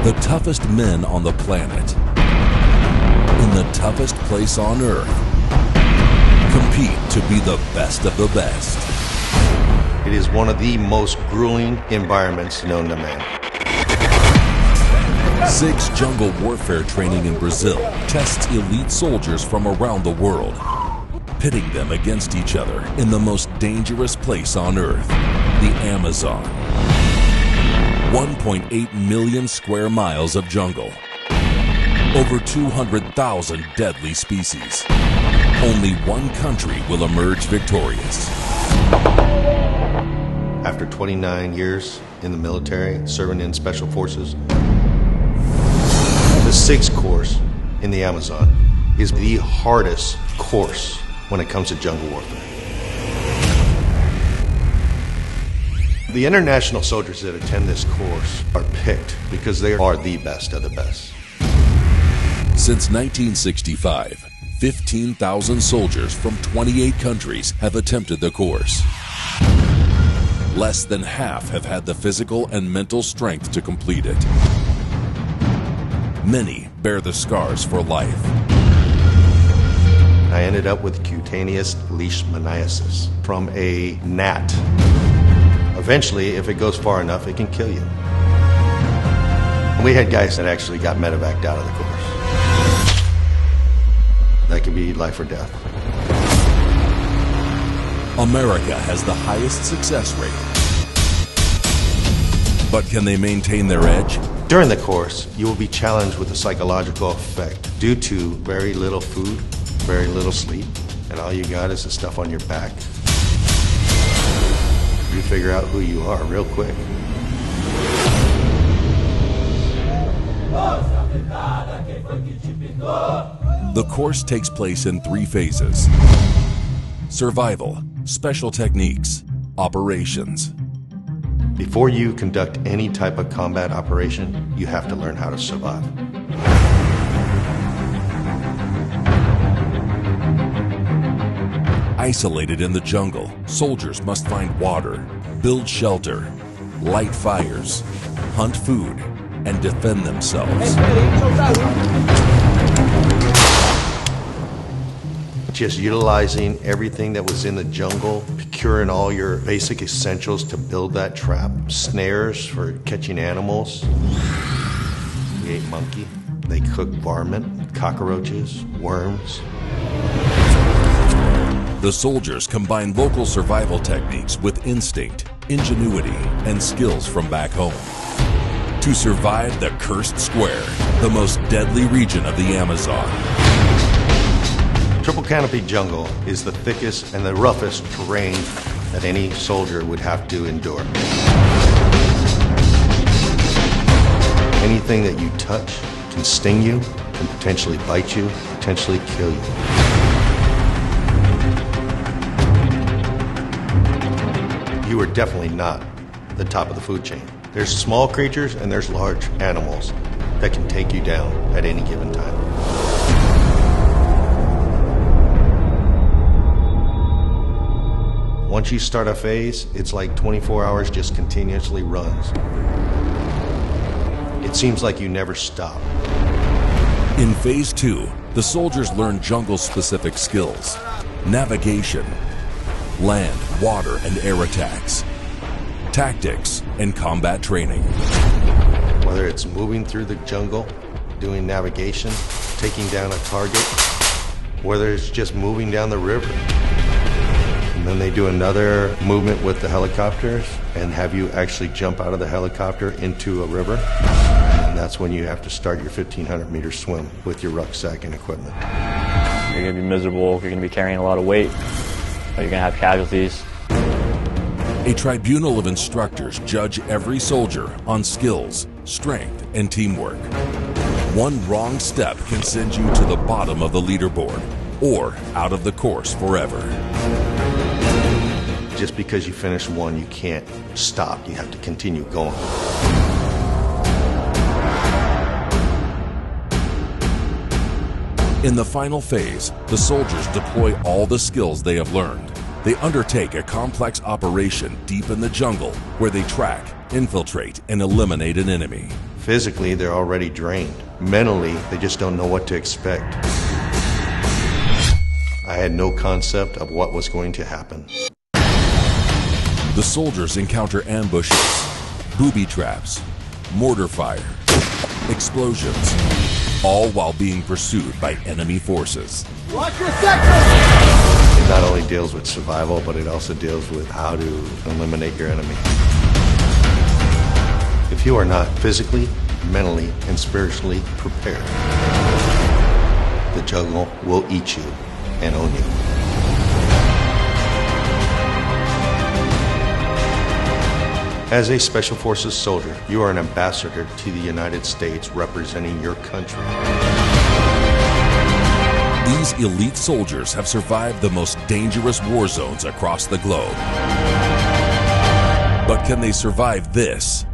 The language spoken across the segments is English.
The toughest men on the planet, in the toughest place on earth, compete to be the best of the best. It is one of the most grueling environments known to man. CIGS jungle warfare training in Brazil tests elite soldiers from around the world, pitting them against each other in the most dangerous place on earth, the Amazon. 1.8 million square miles of jungle. Over 200,000 deadly species. Only one country will emerge victorious. After 29 years in the military, serving in special forces, the CIGS course in the Amazon is the hardest course when it comes to jungle warfare. The international soldiers that attend this course are picked because they are the best of the best. Since 1965, 15,000 soldiers from 28 countries have attempted the course. Less than half have had the physical and mental strength to complete it. Many bear the scars for life. I ended up with cutaneous leishmaniasis from a gnat. Eventually, if it goes far enough, it can kill you. We had guys that actually got medevaced out of the course. That could be life or death. America has the highest success rate. But can they maintain their edge? During the course, you will be challenged with a psychological effect due to very little food, very little sleep, and all you got is the stuff on your back. You figure out who you are real quick. The course takes place in 3 phases: survival, special techniques, operations. Before you conduct any type of combat operation, you have to learn how to survive. Isolated in the jungle, soldiers must find water, build shelter, light fires, hunt food, and defend themselves. Just utilizing everything that was in the jungle, procuring all your basic essentials to build that trap, snares for catching animals. We ate monkey. They cooked varmint, cockroaches, worms. The soldiers combine local survival techniques with instinct, ingenuity, and skills from back home to survive the Cursed Square, the most deadly region of the Amazon. Triple canopy jungle is the thickest and the roughest terrain that any soldier would have to endure. Anything that you touch can sting you, can potentially bite you, potentially kill you. You are definitely not the top of the food chain. There's small creatures and there's large animals that can take you down at any given time. Once you start a phase, it's like 24 hours just continuously runs. It seems like you never stop. In Phase 2, the soldiers learn jungle-specific skills, navigation, land, water, and air attacks, tactics, and combat training. Whether it's moving through the jungle, doing navigation, taking down a target, whether it's just moving down the river. And then they do another movement with the helicopters and have you actually jump out of the helicopter into a river. And that's when you have to start your 1,500 meter swim with your rucksack and equipment. You're going to be miserable, you're going to be carrying a lot of weight, but you're going to have casualties. A tribunal of instructors judge every soldier on skills, strength, and teamwork. One wrong step can send you to the bottom of the leaderboard or out of the course forever. Just because you finish one, you can't stop. You have to continue going. In the final phase, the soldiers deploy all the skills they have learned. They undertake a complex operation deep in the jungle where they track, infiltrate, and eliminate an enemy. Physically, they're already drained. Mentally, they just don't know what to expect. I had no concept of what was going to happen. The soldiers encounter ambushes, booby traps, mortar fire, explosions, all while being pursued by enemy forces. Watch your sector! It not only deals with survival, but it also deals with how to eliminate your enemy. If you are not physically, mentally, and spiritually prepared, the jungle will eat you and own you. As a Special Forces soldier, you are an ambassador to the United States representing your country. These elite soldiers have survived the most dangerous war zones across the globe. But can they survive this?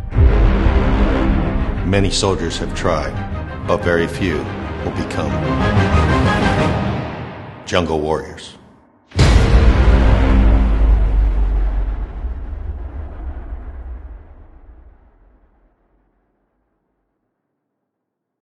Many soldiers have tried, but very few will become jungle warriors.